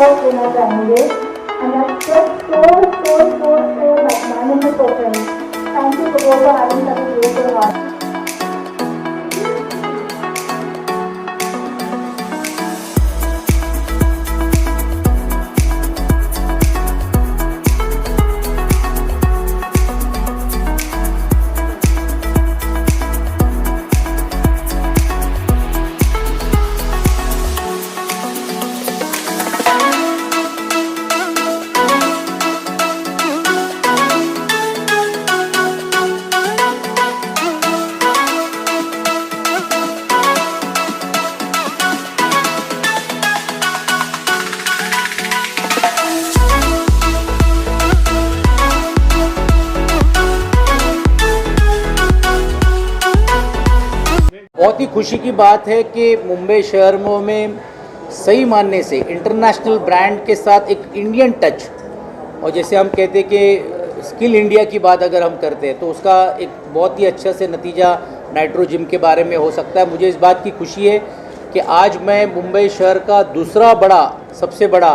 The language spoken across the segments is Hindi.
अवार्ड देना चाहेंगे and that's just so magnanimous of him. Thank you for having such a beautiful heart. बहुत ही खुशी की बात है कि मुंबई शहर में सही मानने से इंटरनेशनल ब्रांड के साथ एक इंडियन टच, और जैसे हम कहते हैं कि स्किल इंडिया की बात अगर हम करते हैं तो उसका एक बहुत ही अच्छा से नतीजा नाइट्रो जिम के बारे में हो सकता है। मुझे इस बात की खुशी है कि आज मैं मुंबई शहर का दूसरा सबसे बड़ा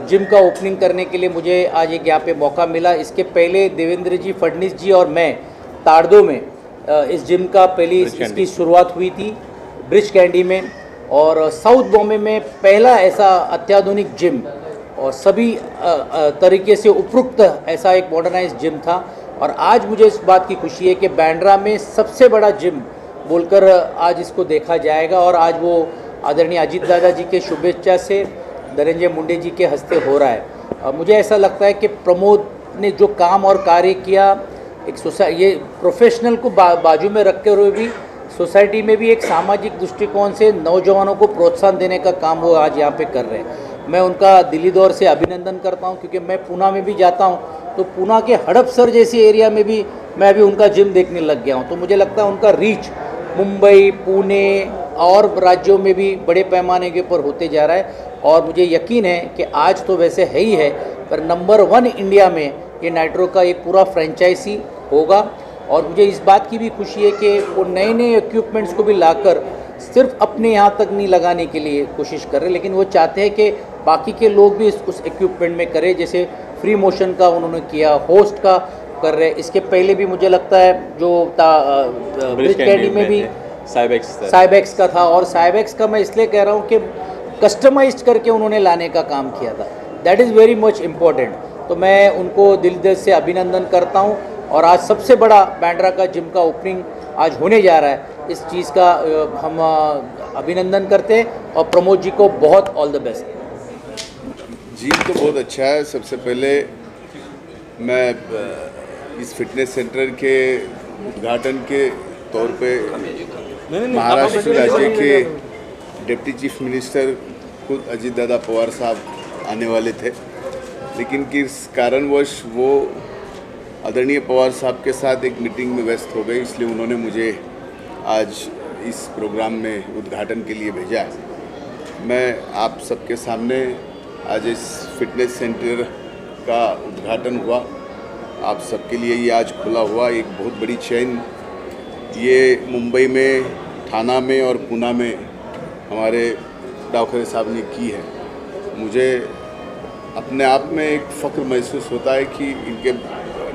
जिम का ओपनिंग करने के लिए मुझे आज एक यहाँ पे मौका मिला। इसके पहले देवेंद्र जी फडणवीस जी और मैं ताड़दो में इस जिम का इसकी शुरुआत हुई थी ब्रिज कैंडी में, और साउथ बॉम्बे में पहला ऐसा अत्याधुनिक जिम और सभी तरीके से उपयुक्त ऐसा एक मॉडर्नाइज जिम था। और आज मुझे इस बात की खुशी है कि बांद्रा में सबसे बड़ा जिम बोलकर आज इसको देखा जाएगा, और आज वो आदरणीय अजीत दादा जी के शुभेच्छा से धनंजय मुंडे जी के हस्ते हो रहा है। मुझे ऐसा लगता है कि प्रमोद ने जो काम और कार्य किया, एक ये प्रोफेशनल को बाजू में रखते हुए भी सोसाइटी में भी एक सामाजिक दृष्टिकोण से नौजवानों को प्रोत्साहन देने का काम वो आज यहाँ पे कर रहे हैं। मैं उनका दिली दौर से अभिनंदन करता हूँ, क्योंकि मैं पूना में भी जाता हूँ तो पूना के हड़पसर जैसी एरिया में भी मैं अभी उनका जिम देखने लग गया हूँ। तो मुझे लगता है उनका रीच मुंबई, पुणे और राज्यों में भी बड़े पैमाने के ऊपर होते जा रहा है, और मुझे यकीन है कि आज तो वैसे है ही है, पर नंबर 1 इंडिया में ये नाइट्रो का एक पूरा फ्रेंचाइजी होगा। और मुझे इस बात की भी खुशी है कि वो नए इक्विपमेंट्स को भी लाकर सिर्फ अपने यहाँ तक नहीं लगाने के लिए कोशिश कर रहे, लेकिन वो चाहते हैं कि बाकी के लोग भी उस इक्विपमेंट में करें। जैसे फ्री मोशन का उन्होंने किया, होस्ट का कर रहे हैं। इसके पहले भी मुझे लगता है जो ब्रिज कैंडी में भी साइबेक्स का था, और साइबेक्स का मैं इसलिए कह रहा हूँ कि कस्टमाइज्ड करके उन्होंने लाने का काम किया था। That is very much important. तो मैं उनको दिल से अभिनंदन करता हूँ, और आज सबसे बड़ा बांद्रा का जिम का ओपनिंग आज होने जा रहा है। इस चीज़ का हम अभिनंदन करते हैं, और प्रमोद जी को बहुत ऑल द बेस्ट। जिम तो बहुत अच्छा है। सबसे पहले मैं इस फिटनेस सेंटर के उद्घाटन के तौर पे महाराष्ट्र राज्य के डिप्टी चीफ मिनिस्टर खुद अजीत दादा पवार साहब आने वाले थे, लेकिन किस कारणवश वो आदरणीय पवार साहब के साथ एक मीटिंग में व्यस्त हो गए, इसलिए उन्होंने मुझे आज इस प्रोग्राम में उद्घाटन के लिए भेजा है। मैं आप सबके सामने आज इस फिटनेस सेंटर का उद्घाटन हुआ, आप सबके लिए ये आज खुला हुआ एक बहुत बड़ी चेन। ये मुंबई में, ठाणा में और पुणे में हमारे डावखरे साहब ने की है। मुझे अपने आप में एक फ़ख्र महसूस होता है कि इनके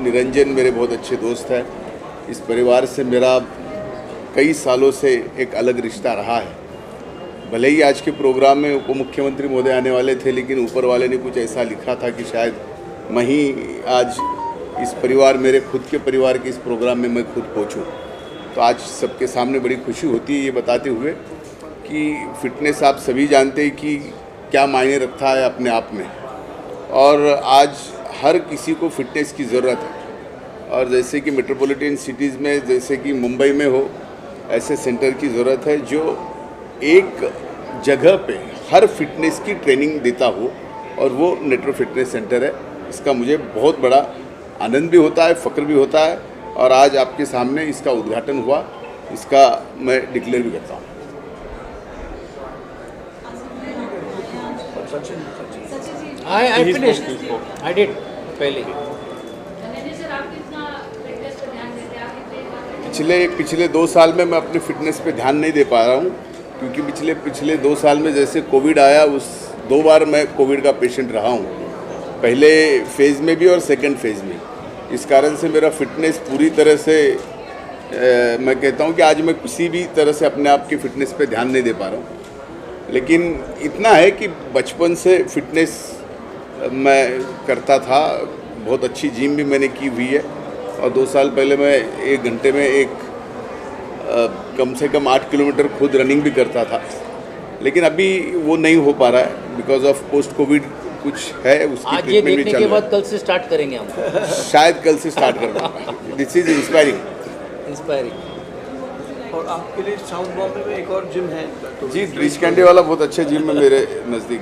निरंजन मेरे बहुत अच्छे दोस्त हैं। इस परिवार से मेरा कई सालों से एक अलग रिश्ता रहा है। भले ही आज के प्रोग्राम में उप मुख्यमंत्री महोदय आने वाले थे, लेकिन ऊपर वाले ने कुछ ऐसा लिखा था कि शायद मैं ही आज इस परिवार, मेरे खुद के परिवार के इस प्रोग्राम में मैं खुद पहुंचूं। तो आज सबके सामने बड़ी खुशी होती है ये बताते हुए कि फ़िटनेस आप सभी जानते हैं कि क्या मायने रखता है अपने आप में, और आज हर किसी को फिटनेस की ज़रूरत है। और जैसे कि मेट्रोपॉलिटन सिटीज़ में, जैसे कि मुंबई में हो, ऐसे सेंटर की ज़रूरत है जो एक जगह पे हर फिटनेस की ट्रेनिंग देता हो, और वो नेट्रो फिटनेस सेंटर है। इसका मुझे बहुत बड़ा आनंद भी होता है, फ़ख्र भी होता है, और आज आपके सामने इसका उद्घाटन हुआ, इसका मैं डिक्लेयर भी करता हूँ। I finished. I did पहले। पिछले 2 साल में मैं अपने फिटनेस पे ध्यान नहीं दे पा रहा हूँ, क्योंकि पिछले 2 साल में जैसे कोविड आया, उस 2 बार मैं कोविड का पेशेंट रहा हूँ, पहले फेज़ में भी और सेकंड फेज़ में। इस कारण से मेरा फिटनेस पूरी तरह से मैं कहता हूँ कि आज मैं किसी भी तरह से अपने आप की फ़िटनेस पे ध्यान नहीं दे पा रहा हूँ। लेकिन इतना है कि बचपन से फिटनेस मैं करता था, बहुत अच्छी जिम भी मैंने की हुई है और 2 साल पहले मैं 1 घंटे में कम से कम 8 किलोमीटर खुद रनिंग भी करता था। लेकिन अभी वो नहीं हो पा रहा है बिकॉज ऑफ पोस्ट कोविड कुछ है, उसकी आज ये ट्रीटमेंट भी देखने चल के रहा बाद कल से स्टार्ट करेंगे हम है। शायद कल से स्टार्ट करना। This is inspiring. इंस्पायरिंग। और आपके लिए साउथ बॉम्बे में एक और जिम है तो जी, ब्रिज कैंडी वाला बहुत अच्छा जिम है मेरे नज़दीक।